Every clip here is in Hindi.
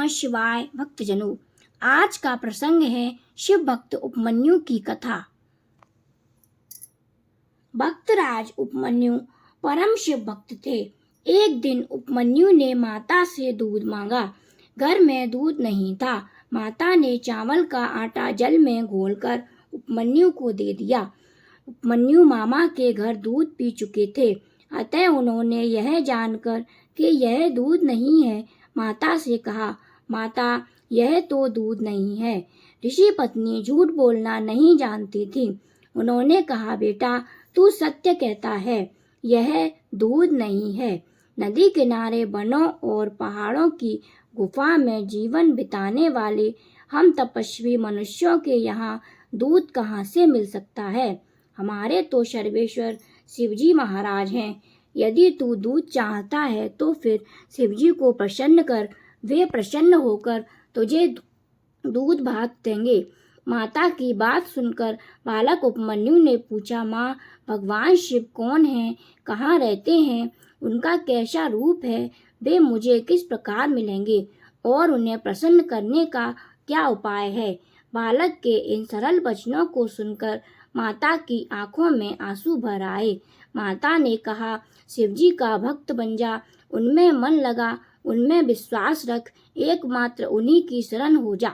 नमः शिवाय भक्तजनों। आज का प्रसंग है शिव भक्त उपमन्यु की कथा। भक्तराज उपमन्यु परम शिव भक्त थे। एक दिन उपमन्यु ने माता से दूध मांगा। घर में दूध नहीं था। माता ने चावल का आटा जल में घोलकर उपमन्यु को दे दिया। उपमन्यु मामा के घर दूध पी चुके थे, अतः उन्होंने यह जानकर कि यह दूध नहीं है, माता से कहा, माता, यह तो दूध नहीं है। ऋषि पत्नी झूठ बोलना नहीं जानती थी। उन्होंने कहा, बेटा, तू सत्य कहता है, यह दूध नहीं है। नदी किनारे वनों और पहाड़ों की गुफा में जीवन बिताने वाले हम तपस्वी मनुष्यों के यहाँ दूध कहाँ से मिल सकता है? हमारे तो सर्वेश्वर शिवजी महाराज हैं। यदि तू दूध चाहता है तो फिर शिवजी को प्रसन्न कर, वे प्रसन्न होकर तुझे दूध भात देंगे। माता की बात सुनकर बालक उपमन्यु ने पूछा, माँ, भगवान शिव कौन हैं? कहाँ रहते हैं? उनका कैसा रूप है? वे मुझे किस प्रकार मिलेंगे और उन्हें प्रसन्न करने का क्या उपाय है? बालक के इन सरल वचनों को सुनकर माता की आंखों में आंसू भर आए। माता ने कहा, शिवजी का भक्त बन जा, उनमें मन लगा, उनमें विश्वास रख, एकमात्र उन्हीं की शरण हो जा,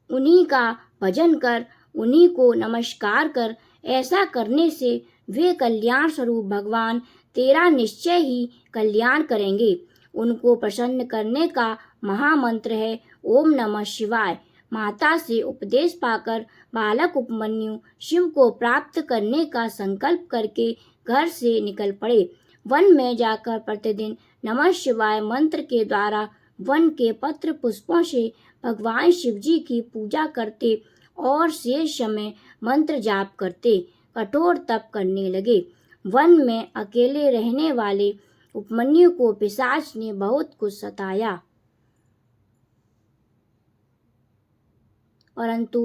उन्हीं का भजन कर, उन्हीं को नमस्कार कर। ऐसा करने से वे कल्याण स्वरूप भगवान तेरा निश्चय ही कल्याण करेंगे। उनको प्रसन्न करने का महामंत्र है ओम नमः शिवाय। माता से उपदेश पाकर बालक उपमन्यु शिव को प्राप्त करने का संकल्प करके घर से निकल पड़े। वन में जाकर प्रतिदिन नमः शिवाय मंत्र के द्वारा वन के पत्र पुष्पों से भगवान शिवजी की पूजा करते और शेष समय मंत्र जाप करते, कठोर तप करने लगे। वन में अकेले रहने वाले उपमन्यु को पिशाच ने बहुत कुछ सताया, परंतु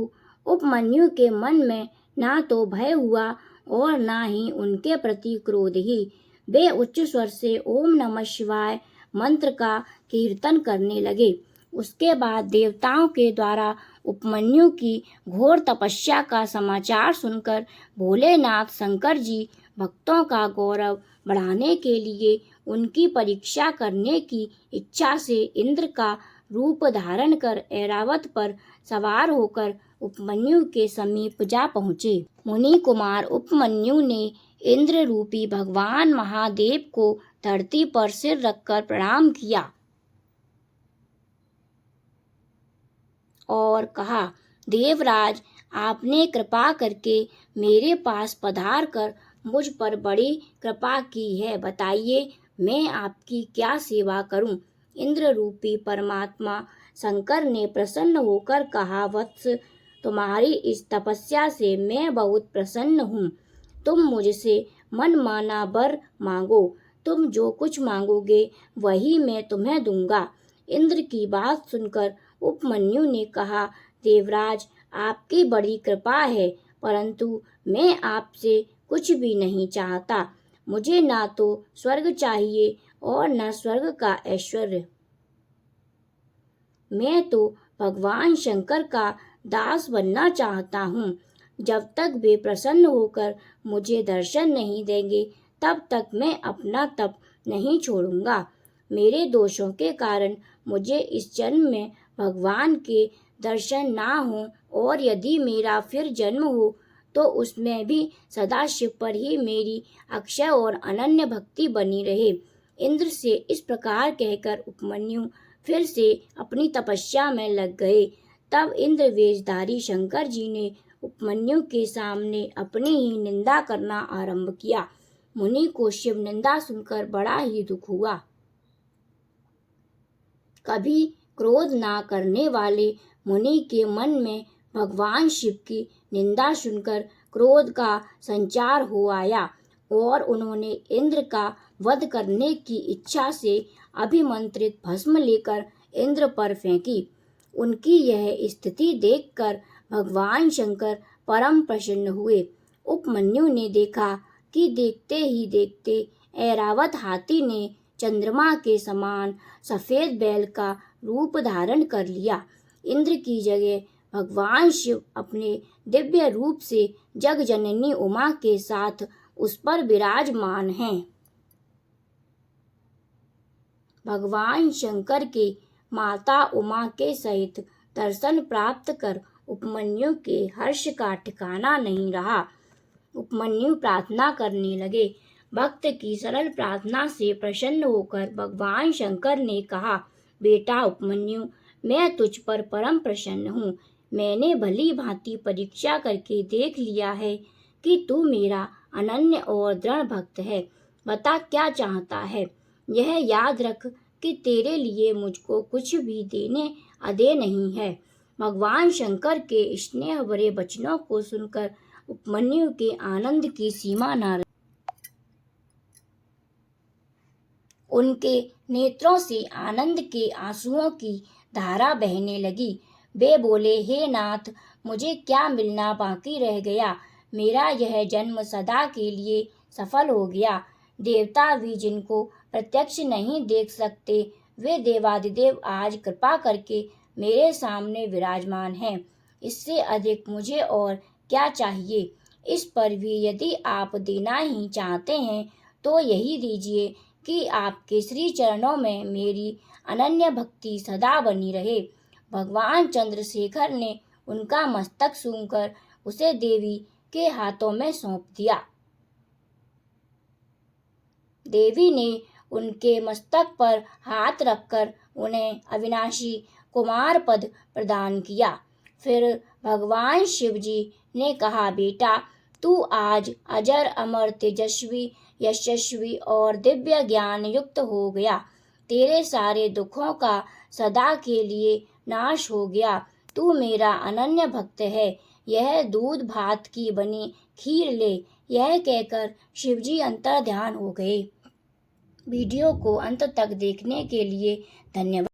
उपमन्यु के मन में ना तो भय हुआ और ना ही उनके प्रति क्रोध ही। वे उच्च स्वर से ओम नमः शिवाय मंत्र का कीर्तन करने लगे। उसके बाद देवताओं के द्वारा उपमन्यु की घोर तपस्या का समाचार सुनकर भोलेनाथ शंकर जी भक्तों का गौरव बढ़ाने के लिए उनकी परीक्षा करने की इच्छा से इंद्र का रूप धारण कर ऐरावत पर सवार होकर उपमन्यु के समीप जा पहुँचे। मुनि कुमार उपमन्यु ने इंद्र रूपी भगवान महादेव को धरती पर सिर रखकर प्रणाम किया और कहा, देवराज, आपने कृपा करके मेरे पास पधार कर मुझ पर बड़ी कृपा की है। बताइए, मैं आपकी क्या सेवा करूं? इंद्र रूपी परमात्मा शंकर ने प्रसन्न होकर कहा, वत्स, तुम्हारी इस तपस्या से मैं बहुत प्रसन्न हूँ। तुम मुझसे मनमाना वर मांगो। तुम जो कुछ मांगोगे वही मैं तुम्हें दूंगा। इंद्र की बात सुनकर उपमन्यु ने कहा, देवराज, आपकी बड़ी कृपा है, परंतु मैं आपसे कुछ भी नहीं चाहता। मुझे ना तो स्वर्ग चाहिए और न स्वर्ग का ऐश्वर्य। मैं तो भगवान शंकर का दास बनना चाहता हूँ। जब तक वे प्रसन्न होकर मुझे दर्शन नहीं देंगे, तब तक मैं अपना तप नहीं छोड़ूंगा। मेरे दोषों के कारण मुझे इस जन्म में भगवान के दर्शन ना हो, और यदि मेरा फिर जन्म हो तो उसमें भी सदाशिव पर ही मेरी अक्षय और अनन्य भक्ति बनी रहे। इंद्र से इस प्रकार कहकर उपमन्यु फिर से अपनी तपस्या में लग गए। तब इंद्र वेशधारी शंकर जी ने उपमन्यु के सामने अपनी ही निंदा करना आरंभ किया। मुनि को शिव निंदा सुनकर बड़ा ही दुख हुआ। कभी क्रोध ना करने वाले मुनि के मन में भगवान शिव की निंदा सुनकर क्रोध का संचार हो आया और उन्होंने इंद्र का वध करने की इच्छा से अभिमंत्रित भस्म लेकर इंद्र पर फेंकी। उनकी यह स्थिति देखकर भगवान शंकर परम प्रसन्न हुए। उपमन्यु ने देखा कि देखते ही देखते ऐरावत हाथी ने चंद्रमा के समान सफेद बैल का रूप धारण कर लिया। इंद्र की जगह भगवान शिव अपने दिव्य रूप से जग जननी उमा के साथ उस पर विराजमान हैं। भगवान शंकर के माता उमा के सहित दर्शन प्राप्त कर उपमन्यु के हर्ष का ठिकाना नहीं रहा। उपमन्यु प्रार्थना करने लगे। भक्त की सरल प्रार्थना से प्रसन्न होकर भगवान शंकर ने कहा, बेटा उपमन्यु, मैं तुझ पर परम प्रसन्न हूँ। मैंने भली भांति परीक्षा करके देख लिया है कि तू मेरा अनन्य और दृढ़ भक्त है। बता क्या चाहता है। यह याद रख कि तेरे लिए मुझको कुछ भी देने अदे नहीं है। भगवान शंकर के स्नेह भरे वचनों को सुनकर उपमन्यु के आनंद की सीमा न रही। उनके नेत्रों से आनंद के आंसुओं की धारा बहने लगी। वे बोले, हे नाथ, मुझे क्या मिलना बाकी रह गया। मेरा यह जन्म सदा के लिए सफल हो गया। देवता भी जिनको प्रत्यक्ष नहीं देख सकते, वे देवादिदेव आज कृपा करके मेरे सामने विराजमान हैं। इससे अधिक मुझे और क्या चाहिए। इस पर भी यदि आप देना ही चाहते हैं तो यही दीजिए कि आपके श्री चरणों में मेरी अनन्य भक्ति सदा बनी रहे। भगवान चंद्रशेखर ने उनका मस्तक सूंघकर उसे देवी के हाथों में सौंप दिया। देवी ने उनके मस्तक पर हाथ रखकर उन्हें अविनाशी कुमार पद प्रदान किया। फिर भगवान शिव जी ने कहा, बेटा, तू आज अजर अमर तेजस्वी यशस्वी और दिव्य ज्ञान युक्त हो गया। तेरे सारे दुखों का सदा के लिए नाश हो गया। तू मेरा अनन्य भक्त है। यह दूध भात की बनी खीर ले। यह कहकर शिवजी अंतर ध्यान हो गए। वीडियो को अंत तक देखने के लिए धन्यवाद।